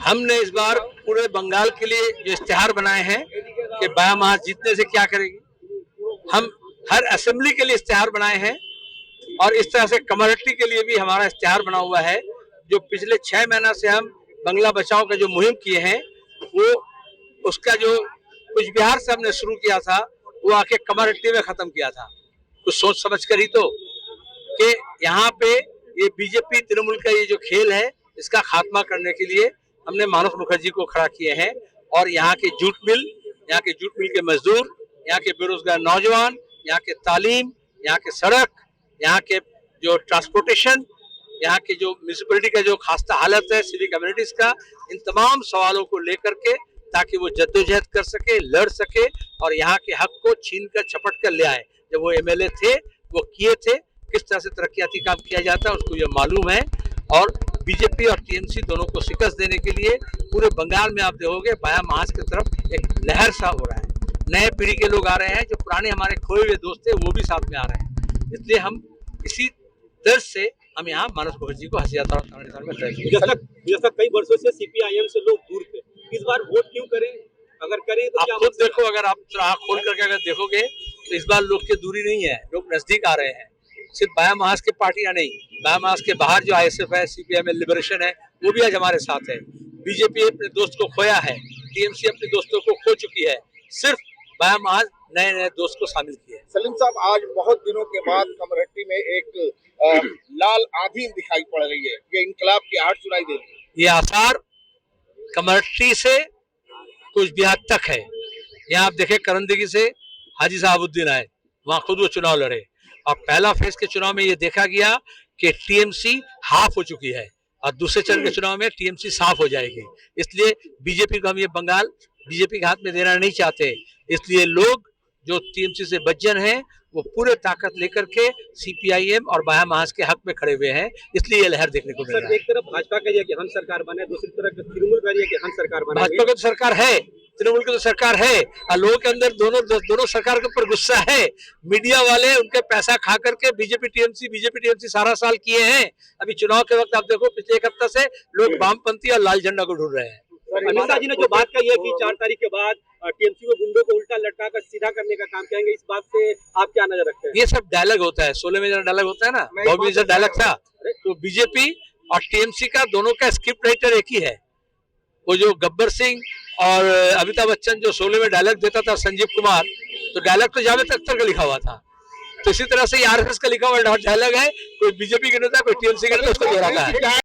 हमने इस बार पूरे बंगाल के लिए जो इश्तिहार बनाए हैं कि बाया महाज जीतने से क्या करेगी, हम हर असेंबली के लिए इश्तिहार बनाए हैं और इस तरह से कम्युनिटी के लिए भी हमारा इश्तिहार बना हुआ है। जो पिछले 6 महीना से हम बंगला बचाओ का जो मुहिम किए हैं, वो उसका जो कुछ बिहार से हमने शुरू किया था वो आके कम्युनिटी में खत्म किया था, कुछ सोच समझ कर ही तो कि यहाँ पे ये बीजेपी तृणमूल का ये जो खेल है इसका खात्मा करने के लिए हमने मानस मुखर्जी को खड़ा किए हैं। और यहाँ के जूट मिल के मजदूर, यहाँ के बेरोजगार नौजवान, यहाँ के तालीम, यहाँ के सड़क, यहाँ के जो ट्रांसपोर्टेशन, यहाँ के जो म्यूनिसिपैलिटी का जो खास्ता हालत है सिविक कम्युनिटीज का, इन तमाम सवालों को लेकर के ताकि वो जद्दोजहद कर सके, लड़ सके और यहाँ के हक को छीन कर झपट कर ले आए। जब वो एमएलए थे वो किए थे, किस तरह से तरक्याती काम किया जाता है उसको ये मालूम है। और बीजेपी और टीएमसी दोनों को शिकस्त देने के लिए पूरे बंगाल में आप देखोगे बाया महाज की तरफ एक लहर सा हो रहा है। नए पीढ़ी के लोग आ रहे हैं, जो पुराने हमारे खोए हुए दोस्त थे वो भी साथ में आ रहे हैं। इसलिए हम इसी दर्द से हम यहाँ मानस मुखर्जी को हंसी आता जैसा कई वर्षों से सीपीआईएम से लोग दूर थे, इस बार वोट क्यों करें? अगर करें तो आप खुद देखो, अगर आप आँख खोल करके अगर देखोगे तो इस बार लोग की दूरी नहीं है, लोग नजदीक आ रहे हैं। सिर्फ बाया महाज के पार्टियां नहीं, बाया महाज के बाहर जो आईएसएफ है, सीपीएम लिबरेशन है, वो भी आज हमारे साथ है। बीजेपी अपने दोस्त को खोया है, टीएमसी अपने दोस्तों को खो चुकी है, सिर्फ बाया महाज नए नए दोस्त को शामिल किए। सलीम साहब, आज बहुत दिनों के बाद कमरहट्टी में एक लाल आंधी दिखाई पड़ रही है, ये इंकलाब की आहट सुनाई दे रही है। ये आसार कमरहट्टी से कुछ बिहार तक है। यहाँ आप देखें करंदगी से हाजी साहबुद्दीन आए, वहाँ खुद वो चुनाव लड़े और पहला फेज के चुनाव में ये देखा गया कि टीएमसी हाफ हो चुकी है और दूसरे चरण के चुनाव में टीएमसी साफ हो जाएगी। इसलिए बीजेपी को हम ये बंगाल बीजेपी के हाथ में देना नहीं चाहते। इसलिए लोग जो टीएमसी से बच्चन हैं वो पूरे ताकत लेकर के सीपीआईएम और बाया महाज के हक में खड़े हुए हैं। इसलिए ये लहर देखने को मिल रहा है। एक तरफ भाजपा कह रही है कि हम सरकार बने, दूसरी तरफ तृणमूल कह रही है कि हम सरकार बने। भाजपा की तो सरकार है, तृणमूल की तो सरकार है और लोगों के अंदर दोनों सरकार के ऊपर गुस्सा है। मीडिया वाले उनके पैसा खा करके बीजेपी टीएमसी सारा साल किए हैं। अभी चुनाव के वक्त आप देखो पिछले एक हफ्ते से लोग वामपंथी और लाल झंडा को ढूंढ रहे हैं। अमित शाह जी ने जो बात कही है कि 4 तारीख के बाद टीएमसी को गुंडों को उल्टा लटका कर सीधा करने का काम करेंगे, इस बात से आप क्या नजर रखते हैं? ये सब डायलॉग होता है, 16 में जरा डायलॉग होता है ना, बहुत डायलॉग था। तो बीजेपी और टीएमसी का दोनों का स्क्रिप्ट राइटर एक ही है। वो जो गब्बर सिंह और अमिताभ बच्चन जो 16 में डायलॉग देता था संजीव कुमार, तो डायलॉग तो जावेद अख्तर का लिखा हुआ था। तो इसी तरह से आरएसएस का लिखा हुआ डायलॉग है, कोई बीजेपी के नेता कोई टीएमसी के नेता उसको दोहराता है।